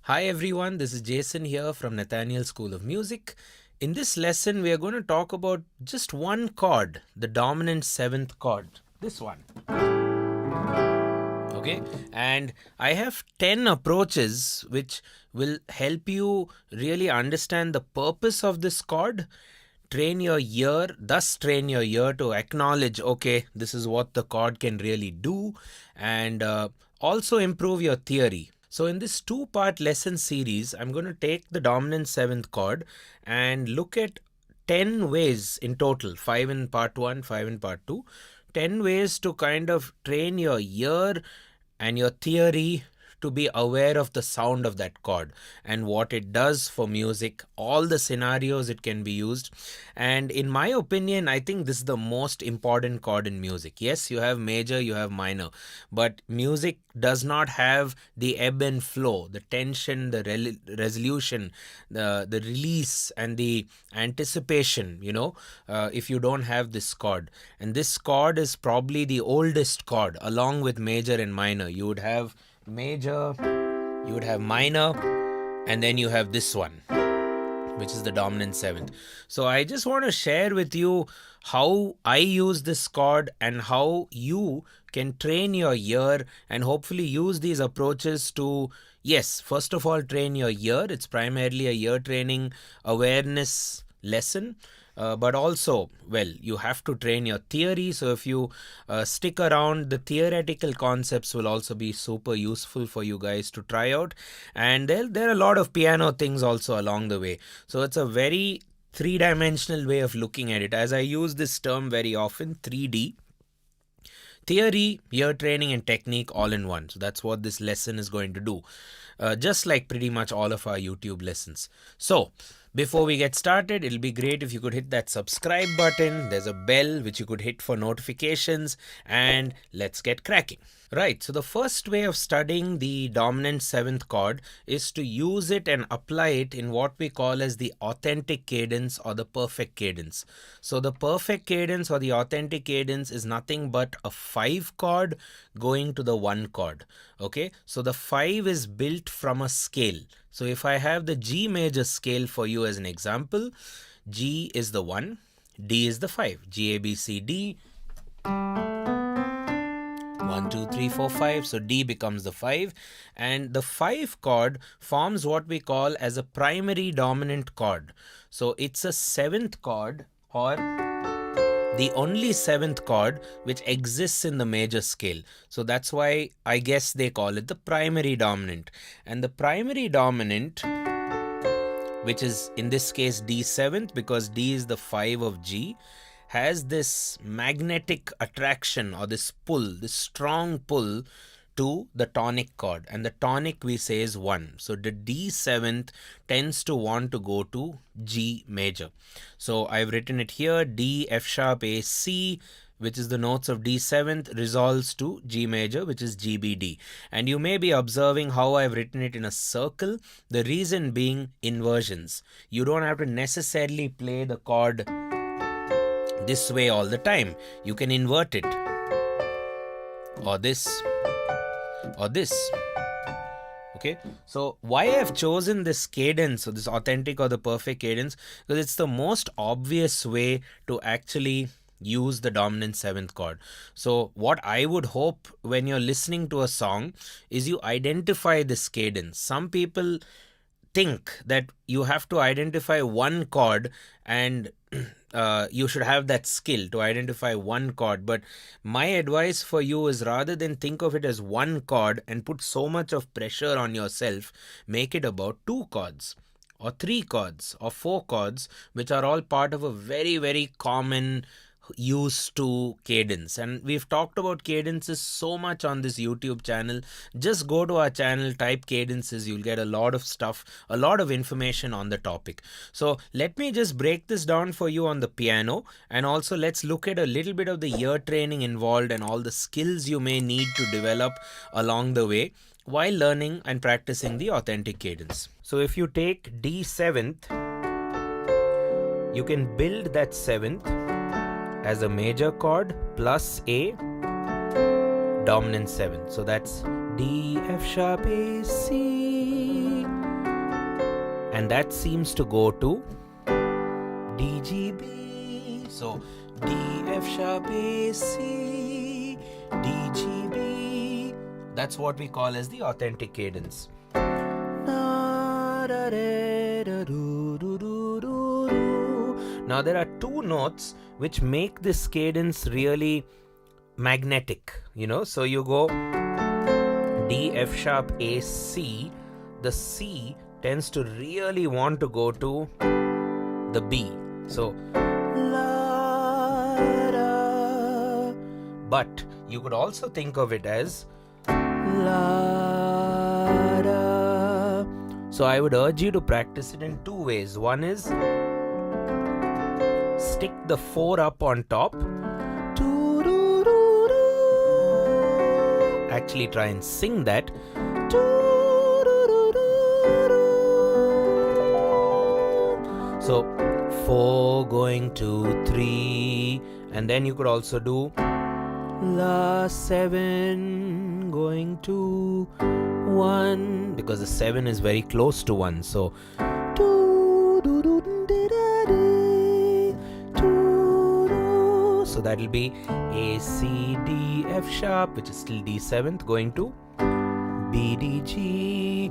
Hi everyone, this is Jason here from Nathaniel School of Music. In this lesson, we are going to talk about just one chord, the dominant 7th chord. This one. Okay, and I have 10 approaches which will help you really understand the purpose of this chord, thus train your ear to acknowledge, okay, this is what the chord can really do, and also improve your theory. So in this two-part lesson series, I'm going to take the dominant 7th chord and look at 10 ways in total, 5 in part 1, 5 in part 2, 10 ways to kind of train your ear and your theory to be aware of the sound of that chord and what it does for music, all the scenarios it can be used. And in my opinion, I think this is the most important chord in music. Yes, you have major, you have minor, but music does not have the ebb and flow, the tension, the resolution, the release, and the anticipation, if you don't have this chord. And this chord is probably the oldest chord along with major and minor. You would have major, you would have minor, and then you have this one, which is the dominant 7th. So I just want to share with you how I use this chord and how you can train your ear and hopefully use these approaches to, yes, first of all, train your ear. It's primarily a ear training awareness lesson. But also, well, you have to train your theory. So if you stick around, the theoretical concepts will also be super useful for you guys to try out. And there are a lot of piano things also along the way. So it's a very three-dimensional way of looking at it. As I use this term very often, 3D. Theory, ear training, and technique all in one. So that's what this lesson is going to do. Just like pretty much all of our YouTube lessons. So before we get started, it'll be great if you could hit that subscribe button. There's a bell which you could hit for notifications, and let's get cracking. Right, so the first way of studying the dominant 7th chord is to use it and apply it in what we call as the authentic cadence or the perfect cadence. So the perfect cadence or the authentic cadence is nothing but a 5 chord going to the 1 chord. Okay, so the 5 is built from a scale. So if I have the G major scale for you as an example, G is the 1, D is the 5, G, A, B, C, D. 1, 2, 3, 4, 5. So D becomes the 5. And the 5 chord forms what we call as a primary dominant chord. So it's a 7th chord or the only 7th chord which exists in the major scale. So that's why I guess they call it the primary dominant. And the primary dominant, which is in this case D7th because D is the 5 of G, has this magnetic attraction or this pull, this strong pull to the tonic chord, and the tonic we say is 1. So the D7th tends to want to go to G major. So I've written it here, D, F sharp, A, C, which is the notes of D7th, resolves to G major, which is GBD. And you may be observing how I've written it in a circle, the reason being inversions. You don't have to necessarily play the chord this way all the time. You can invert it, or this, or this. Okay, so why I've chosen this cadence, or this authentic or the perfect cadence, because it's the most obvious way to actually use the dominant 7th chord. So what I would hope when you're listening to a song is you identify this cadence. Some people think that you have to identify one chord and you should have that skill to identify one chord. But my advice for you is, rather than think of it as one chord and put so much of pressure on yourself, make it about 2 chords or 3 chords or 4 chords, which are all part of a very, very common used to cadence. And we've talked about cadences so much on this YouTube channel. Just go to our channel, type cadences, you'll get a lot of stuff, a lot of information on the topic. So let me just break this down for you on the piano, and also let's look at a little bit of the ear training involved and all the skills you may need to develop along the way while learning and practicing the authentic cadence. So if you take D7th, you can build that 7th as a major chord plus a dominant 7. So that's D, F sharp, A, C, and that seems to go to D, G, B. So D, F sharp, A, C, D, G, B. That's what we call as the authentic cadence. Now there are two notes which make this cadence really magnetic, so you go D, F sharp, A, C. The C tends to really want to go to the B. So la, da. But you could also think of it as la, da. So I would urge you to practice it in two ways. One is stick the 4 up on top. Actually try and sing that. So 4 going to 3, and then you could also do La 7 going to 1, because the 7 is very close to 1. So that will be A, C, D, F sharp, which is still D7th, going to B, D, G.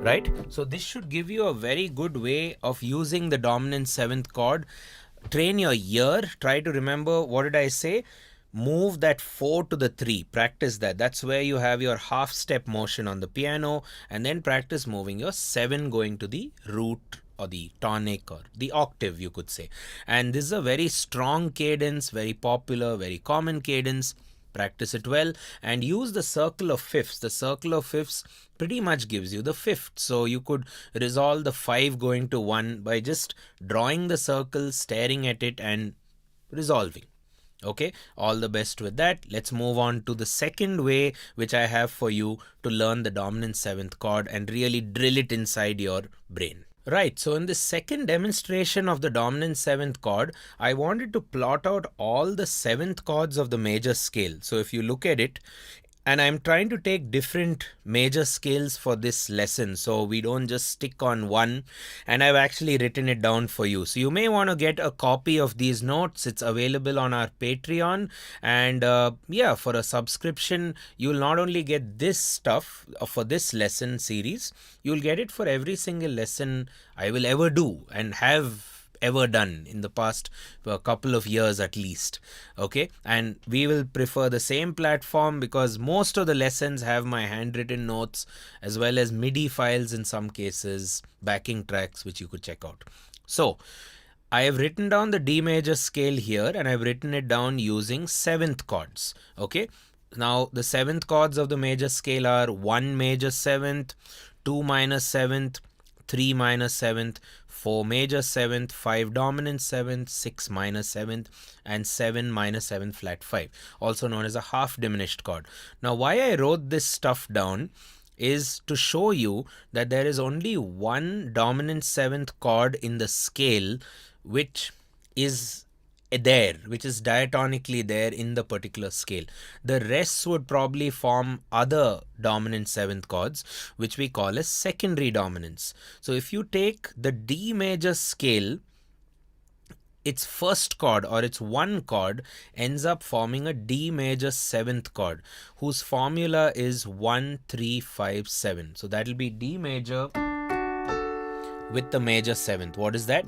Right? So this should give you a very good way of using the dominant 7th chord. Train your ear. Try to remember, what did I say? Move that 4 to the 3. Practice that. That's where you have your half step motion on the piano, and then practice moving your 7 going to the root or the tonic or the octave, you could say. And this is a very strong cadence, very popular, very common cadence. Practice it well and use the circle of fifths. The circle of fifths pretty much gives you the fifth. So you could resolve the 5 going to 1 by just drawing the circle, staring at it and resolving. Okay, all the best with that. Let's move on to the second way which I have for you to learn the dominant 7th chord and really drill it inside your brain. Right, so in this second demonstration of the dominant 7th chord, I wanted to plot out all the 7th chords of the major scale. So if you look at it, and I'm trying to take different major scales for this lesson, so we don't just stick on one, and I've actually written it down for you. So you may want to get a copy of these notes. It's available on our Patreon, and yeah, for a subscription, you'll not only get this stuff for this lesson series, you'll get it for every single lesson I will ever do and have ever done in the past for a couple of years at least. Okay, and we will prefer the same platform because most of the lessons have my handwritten notes as well as MIDI files, in some cases backing tracks, which you could check out. So I have written down the D major scale here, and I've written it down using 7th chords. Okay, now the 7th chords of the major scale are 1 major 7th, 2 minor 7th, 3 minor 7th, 4 major 7th, 5 dominant 7th, 6 minor 7th, and 7 minor 7th flat 5, also known as a half diminished chord. Now why I wrote this stuff down is to show you that there is only one dominant 7th chord in the scale which is diatonically there in the particular scale. The rest would probably form other dominant 7th chords, which we call as secondary dominants. So if you take the D major scale, its first chord or its one chord ends up forming a D major 7th chord, whose formula is 1, 3, 5, 7. So that will be D major with the major 7th. What is that?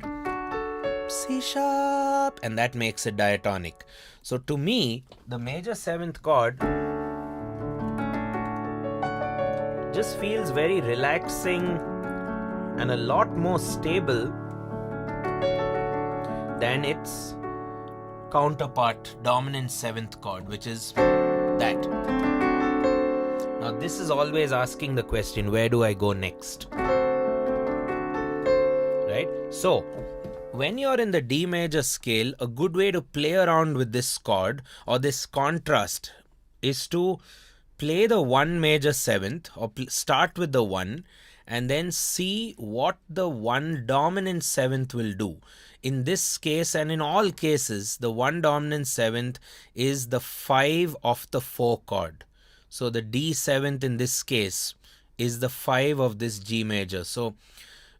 C sharp, and that makes it diatonic. So to me, the major 7th chord just feels very relaxing and a lot more stable than its counterpart, dominant 7th chord, which is that. Now this is always asking the question, where do I go next? Right? So when you're in the D major scale, a good way to play around with this chord or this contrast is to play the 1 major 7th, or start with the 1 and then see what the 1 dominant 7th will do. In this case and in all cases, the 1 dominant 7th is the 5 of the 4 chord. So the D7th in this case is the 5 of this G major. So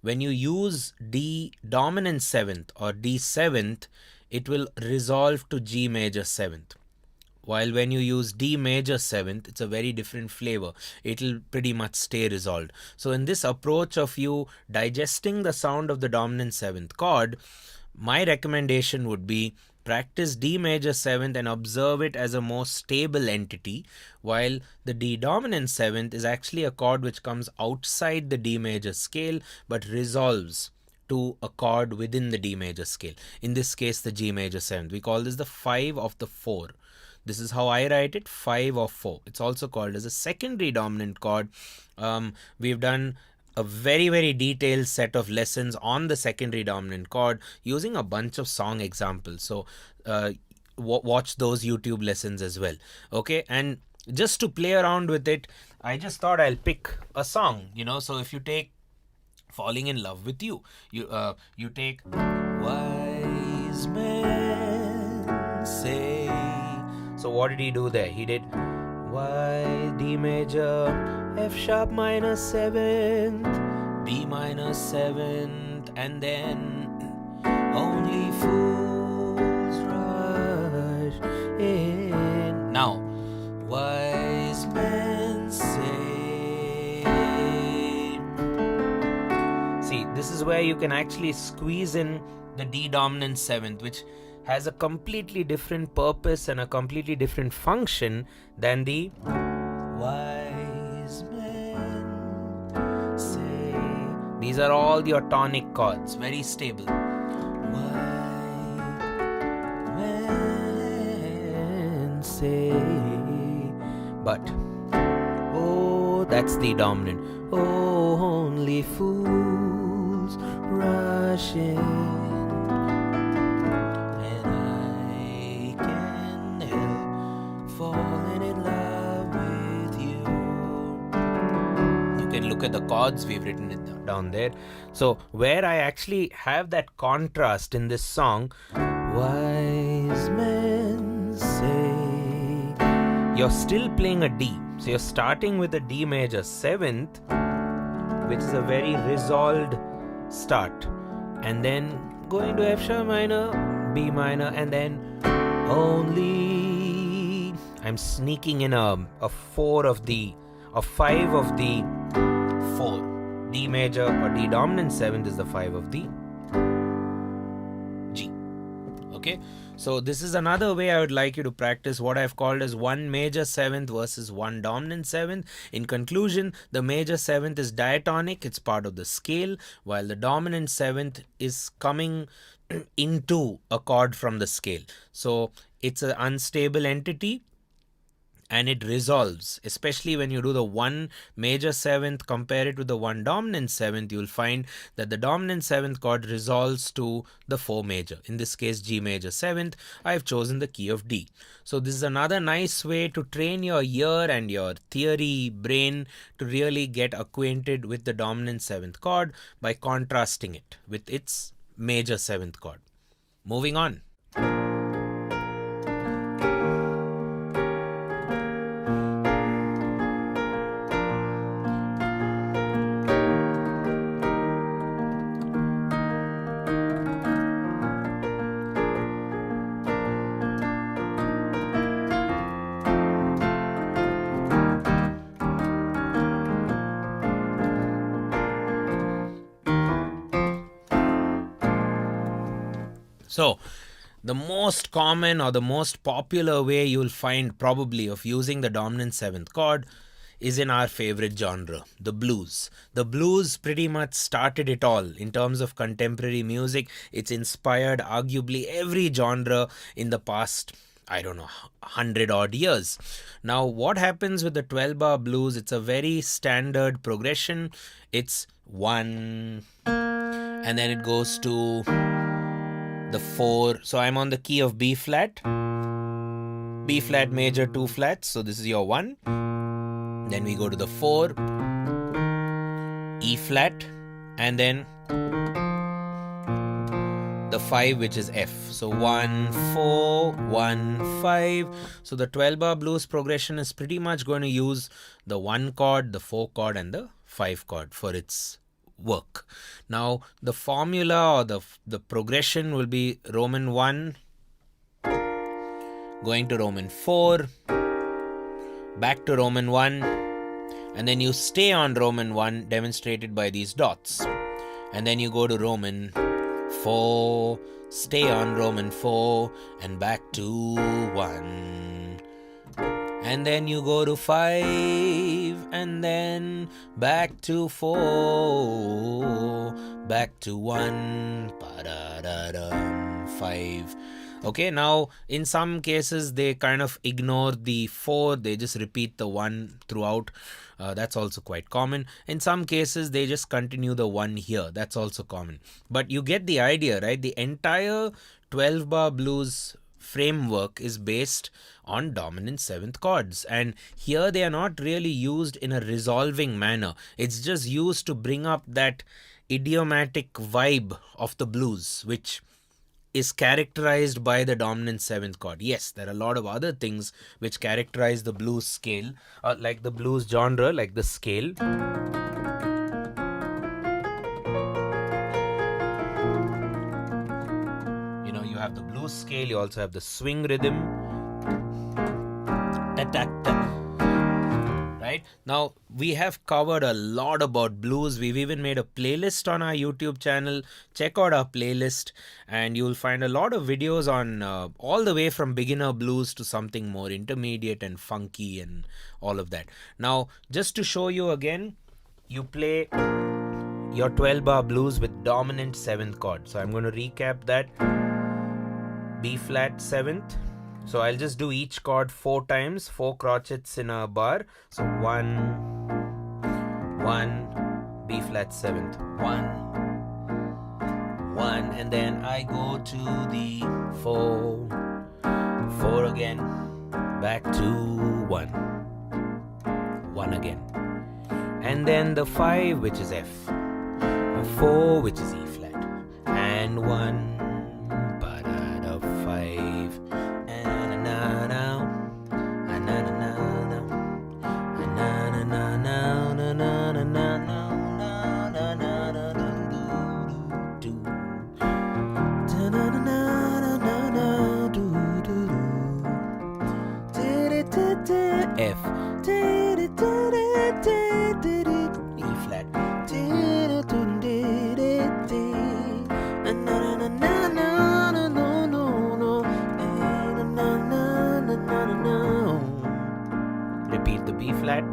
when you use D dominant 7th or D7th, it will resolve to G major 7th. While when you use D major 7th, it's a very different flavor. It'll pretty much stay resolved. So in this approach of you digesting the sound of the dominant 7th chord, my recommendation would be practice D major 7th and observe it as a more stable entity, while the D dominant 7th is actually a chord which comes outside the D major scale but resolves to a chord within the D major scale. In this case, the G major 7th. We call this the 5 of the 4. This is how I write it, 5 of 4. It's also called as a secondary dominant chord. We've done a very, very detailed set of lessons on the secondary dominant chord using a bunch of song examples. So watch those YouTube lessons as well. Okay, and just to play around with it, I just thought I'll pick a song, so if you take Falling in Love with You, you take Wise Men Say. So what did he do there? He did Y, D major, F sharp minor 7th, B minor 7th, and then only fools rush in. Now, wise men say. See, this is where you can actually squeeze in the D dominant 7th, which has a completely different purpose and a completely different function than the wise men say. These are all your tonic chords, very stable. Wise men say. But, oh, that's the dominant. Oh, only fools rush in. Look at the chords, we've written it down there. So where I actually have that contrast in this song, wise men say, you're still playing a D. So you're starting with a D major 7th, which is a very resolved start, and then going to F sharp minor, B minor, and then only I'm sneaking in a 5 of the 4. D major or D dominant 7th is the 5 of the G. Okay, so this is another way I would like you to practice what I've called as 1 major 7th versus 1 dominant 7th. In conclusion, the major 7th is diatonic, it's part of the scale, while the dominant 7th is coming into a chord from the scale. So it's an unstable entity, and it resolves, especially when you do the 1 major 7th, compare it with the 1 dominant 7th, you'll find that the dominant 7th chord resolves to the 4 major. In this case, G major 7th, I've chosen the key of D. So this is another nice way to train your ear and your theory brain to really get acquainted with the dominant 7th chord by contrasting it with its major 7th chord. Moving on. So the most common or the most popular way you'll find probably of using the dominant 7th chord is in our favorite genre, the blues. The blues pretty much started it all in terms of contemporary music. It's inspired arguably every genre in the past, 100 odd years. Now, what happens with the 12-bar blues? It's a very standard progression. It's 1, and then it goes to the 4. So I'm on the key of B flat major, 2 flats. So this is your 1. Then we go to the 4, E flat, and then the 5, which is F. So 1, 4, 1, 5. So the 12 bar blues progression is pretty much going to use the 1 chord, the 4 chord, and the 5 chord for its work. Now the formula or the progression will be Roman 1 going to Roman 4, back to Roman 1, and then you stay on Roman 1 demonstrated by these dots, and then you go to Roman 4, stay on Roman 4, and back to 1, and then you go to 5, and then back to 4, back to 1, 5. Okay, now in some cases they kind of ignore the 4, they just repeat the 1 throughout. That's also quite common. In some cases they just continue the 1 here. That's also common. But you get the idea, right? The entire 12 bar blues framework is based on dominant 7th chords, and here they are not really used in a resolving manner. It's just used to bring up that idiomatic vibe of the blues, which is characterized by the dominant 7th chord. Yes, there are a lot of other things which characterize the blues scale, like the blues genre, like the scale. You know, you have the blues scale, you also have the swing rhythm. Right? Now, we have covered a lot about blues. We've even made a playlist on our YouTube channel. Check out our playlist and you'll find a lot of videos on all the way from beginner blues to something more intermediate and funky and all of that. Now, just to show you again, you play your 12 bar blues with dominant 7th chord. So I'm going to recap that. B flat 7th. So I'll just do each chord 4 times, 4 crotchets in a bar. So 1, 1, B flat 7th, 1, 1, and then I go to the 4, 4 again, back to 1, 1 again, and then the 5, which is F, the 4, which is E flat, and 1, 5. F, E flat, repeat the B flat,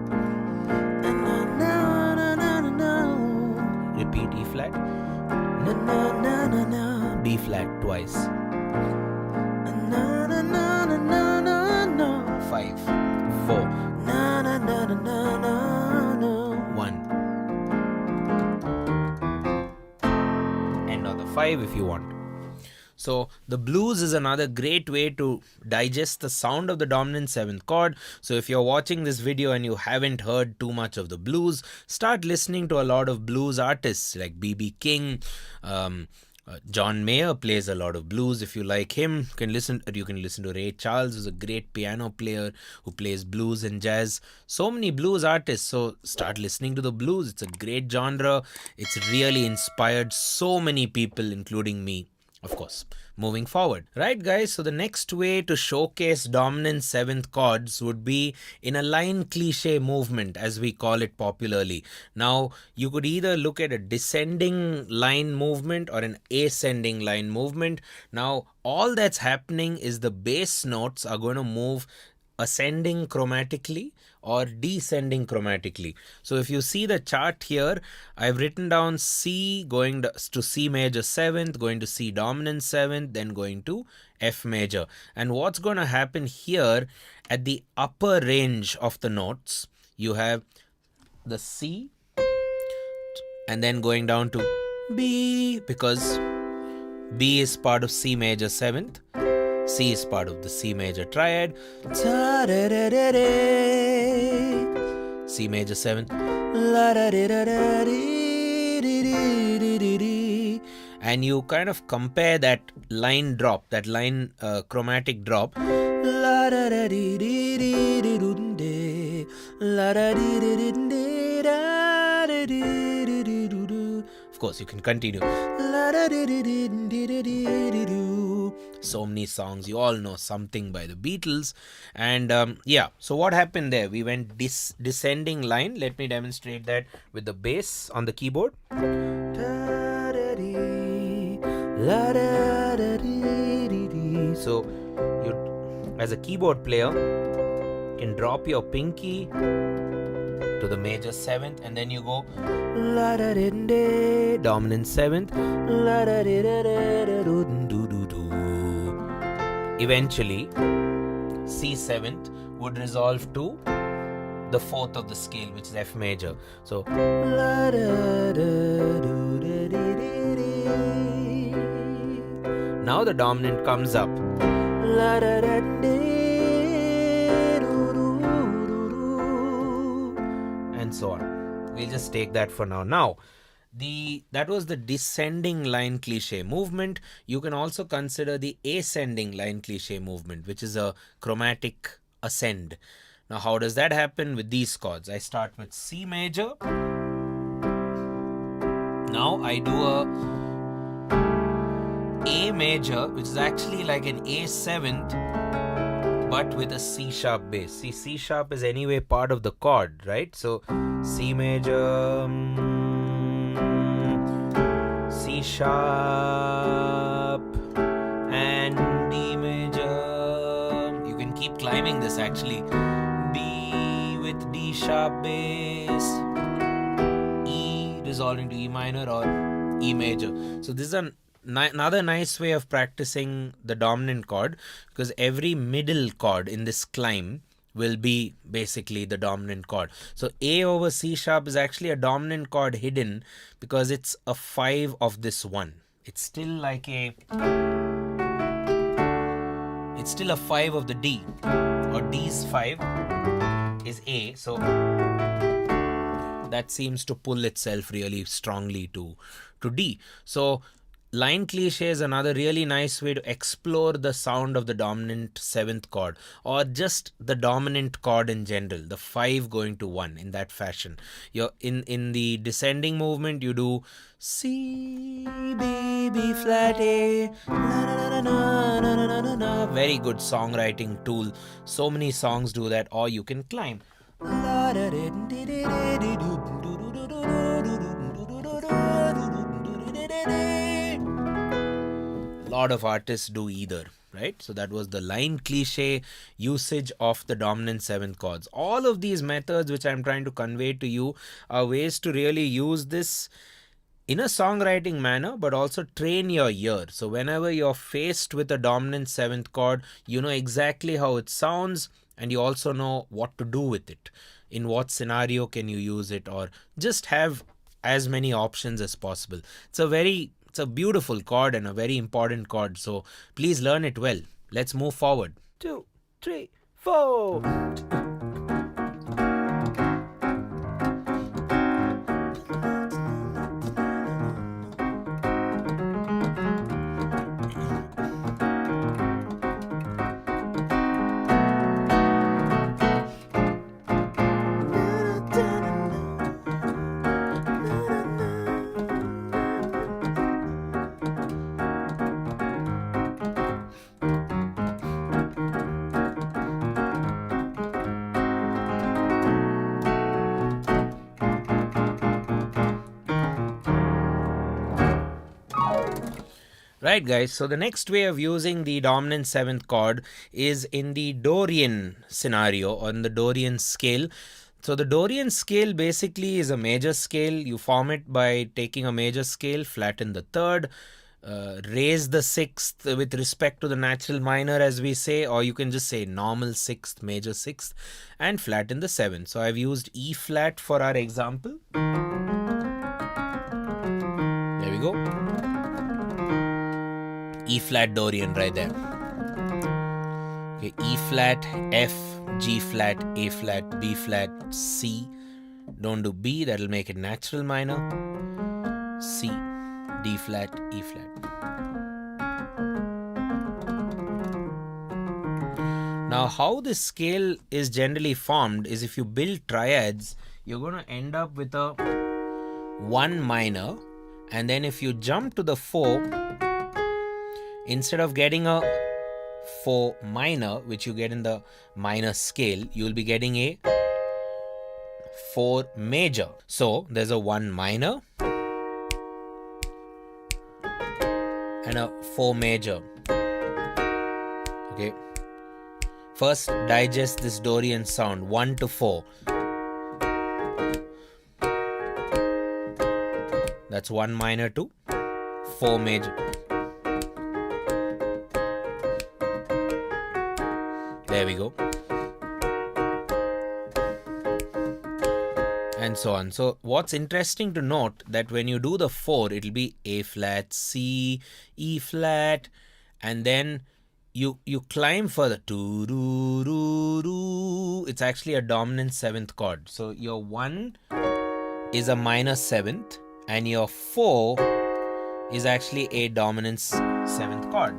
repeat E flat, B flat twice, 5, 4, 1. End on the 5 if you want. So the blues is another great way to digest the sound of the dominant 7th chord. So if you're watching this video and you haven't heard too much of the blues, start listening to a lot of blues artists like B.B. King. John Mayer plays a lot of blues. If you like him, you can listen to Ray Charles, who's a great piano player who plays blues and jazz. So many blues artists. So start listening to the blues. It's a great genre. It's really inspired so many people, including me, of course, moving forward. Right, guys? So the next way to showcase dominant 7th chords would be in a line cliche movement, as we call it popularly. Now, you could either look at a descending line movement or an ascending line movement. Now, all that's happening is the bass notes are going to move ascending chromatically or descending chromatically. So if you see the chart here, I've written down C going to C major 7th, going to C dominant 7th, then going to F major. And what's going to happen here at the upper range of the notes, you have the C and then going down to B, because B is part of C major 7th. C is part of the C major triad. C major 7th. and you kind of compare that line drop, that line chromatic drop. Of course, you can continue. So many songs, you all know Something by the Beatles. And yeah, so what happened there? We went descending line. Let me demonstrate that with the bass on the keyboard. So you, as a keyboard player, can drop your pinky to the major 7th, and then you go dominant 7th. Eventually, C7th would resolve to the 4th of the scale, which is F major. So now the dominant comes up. And so on. We'll just take that for now. Now, that was the descending line cliche movement. You can also consider the ascending line cliche movement, which is a chromatic ascend. Now, how does that happen with these chords? I start with C major. Now I do a A major, which is actually like an A7th, but with a C sharp bass. See, C sharp is anyway part of the chord, right? So C major, C sharp, and D major. You can keep climbing this actually. B with D sharp bass, E resolving to E minor or E major. So this is another nice way of practicing the dominant chord, because every middle chord in this climb will be basically the dominant chord. So A over C sharp is actually a dominant chord hidden because it's a 5 of this one. It's still like it's still a 5 of the D, or D's 5 is A. So that seems to pull itself really strongly to D. So line cliche is another really nice way to explore the sound of the dominant 7th chord, or just the dominant chord in general, the 5 going to 1 in that fashion. You're in the descending movement, you do C, B, B flat, A, na, na, na, na, na, na, na. Very good songwriting tool. So many songs do that. Or you can climb. Lot of artists do either, right? So that was the line cliche usage of the dominant 7th chords. All of these methods which I'm trying to convey to you are ways to really use this in a songwriting manner, but also train your ear. So whenever you're faced with a dominant 7th chord, you know exactly how it sounds, and you also know what to do with it. In what scenario can you use it, or just have as many options as possible. It's a beautiful chord and a very important chord. So please learn it well. Let's move forward. 2, 3, 4. Right, guys, so the next way of using the dominant 7th chord is in the Dorian scenario, on the Dorian scale. So the Dorian scale basically is a major scale. You form it by taking a major scale, flatten the 3rd, raise the 6th with respect to the natural minor, as we say, or you can just say normal 6th, major 6th, and flatten the 7th. So I've used E flat for our example. There we go. E flat Dorian right there. Okay, E flat, F, G flat, A flat, B flat, C. Don't do B, that'll make it natural minor. C, D flat, E flat. Now, how this scale is generally formed is if you build triads, you're going to end up with a 1 minor, and then if you jump to the 4, instead of getting a 4 minor, which you get in the minor scale, you'll be getting a 4 major. So there's a 1 minor and a 4 major. Okay. First, digest this Dorian sound, 1 to 4. That's 1 minor to 4 major. There we go. And so on. So what's interesting to note that when you do the 4, it'll be A flat, C, E flat, and then you climb further. It's actually a dominant 7th chord. So your 1 is a minor 7th, and your 4 is actually a dominant 7th chord.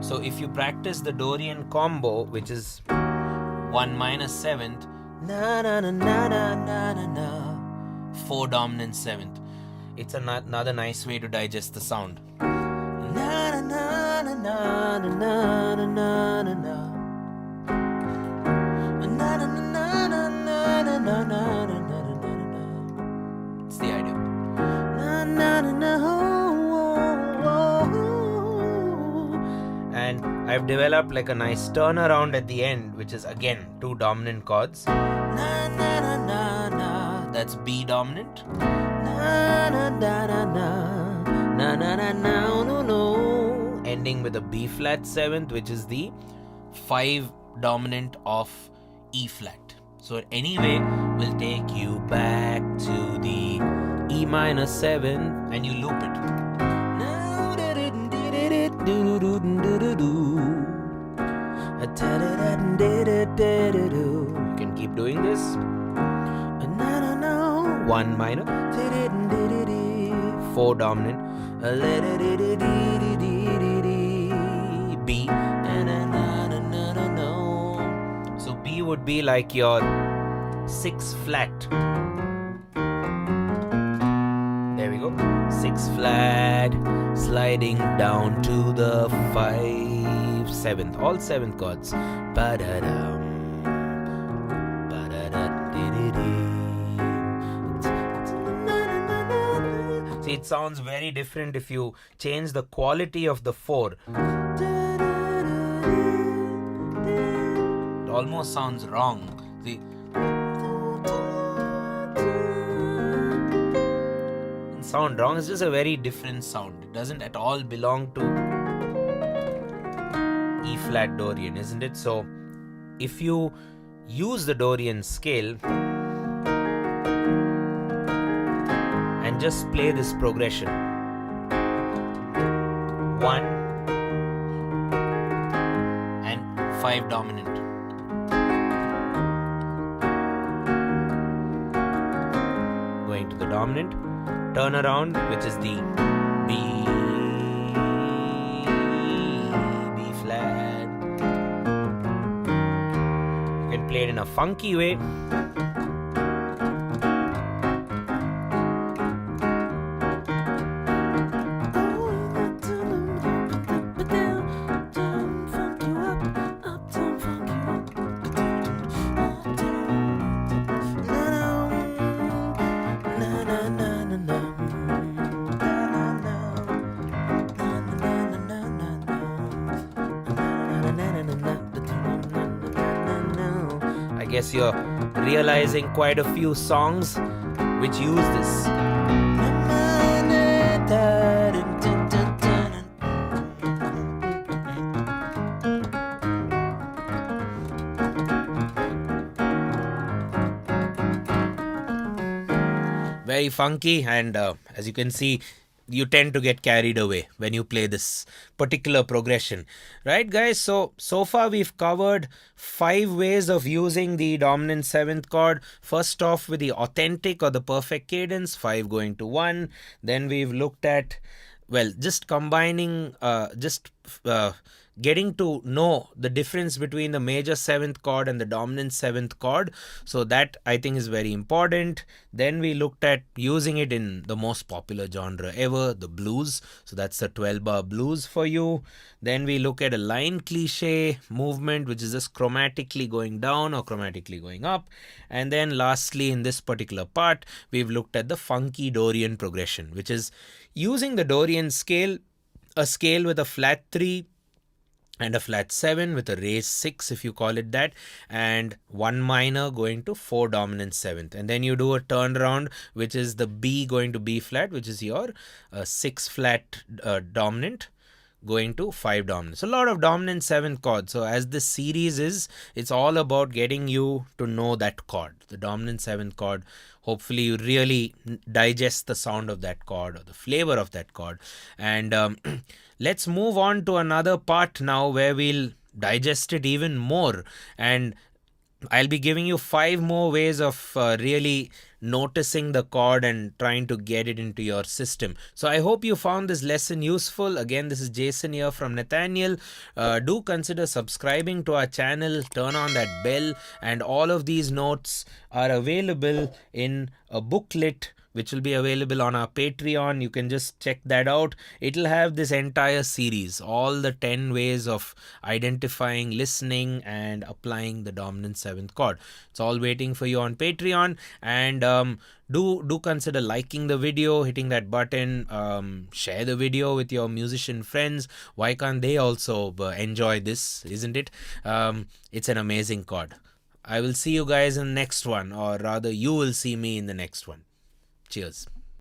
So if you practice the Dorian combo, which is 1 minor 7th, na na na na na na na na, 4 dominant 7th. It's another nice way to digest the sound. Na na na na na na na na na na na. Na na na na na na na na na na. It's the idea. Na na na na. And I've developed like a nice turnaround at the end, which is again 2 dominant chords. Na na na na na. That's B dominant. Na na na na na na na na na no no. Ending with a B flat 7th, which is the 5 dominant of E flat. So anyway, we'll take you back to the E minor 7th and you loop it. You can keep doing this. 1 minor, 4 dominant, B, so B would be like your 6 flat. There we go. 6 flat, sliding down to the 5 7th, all 7 chords. Ba-da-dum, see, it sounds very different if you change the quality of the 4. It almost sounds wrong. See, it sounds wrong. It's just a very different sound. It doesn't at all belong to E flat Dorian, isn't it? So if you use the Dorian scale and just play this progression, 1 and 5 dominant, going to the dominant, turn around, which is the B flat. You can play it in a funky way. I guess you're realizing quite a few songs which use this. Very funky, and as you can see, you tend to get carried away when you play this particular progression. Right, guys? So far we've covered 5 ways of using the dominant 7th chord. First off with the authentic or the perfect cadence, 5 going to 1. Then we've looked at, well, just combining, getting to know the difference between the major 7th chord and the dominant 7th chord. So that I think is very important. Then we looked at using it in the most popular genre ever, the blues. So that's the 12-bar blues for you. Then we look at a line cliche movement, which is just chromatically going down or chromatically going up. And then lastly, in this particular part, we've looked at the funky Dorian progression, which is using the Dorian scale, a scale with a flat 3 and a flat 7 with a raised 6 if you call it that, and 1 minor going to 4 dominant 7th, and then you do a turnaround which is the B going to B flat, which is your 6 flat dominant going to 5 dominant. So a lot of dominant 7th chords. So as this series is, it's all about getting you to know that chord, the dominant 7th chord. Hopefully you really digest the sound of that chord or the flavor of that chord. And let's move on to another part now where we'll digest it even more, and I'll be giving you 5 more ways of really noticing the chord and trying to get it into your system. So I hope you found this lesson useful. Again, this is Jason here from Nathaniel. Do consider subscribing to our channel, turn on that bell, and all of these notes are available in a booklet which will be available on our Patreon. You can just check that out. It'll have this entire series, all the 10 ways of identifying, listening, and applying the dominant 7th chord. It's all waiting for you on Patreon. And do consider liking the video, hitting that button, share the video with your musician friends. Why can't they also enjoy this, isn't it? It's an amazing chord. I will see you guys in the next one, or rather you will see me in the next one. Cheers.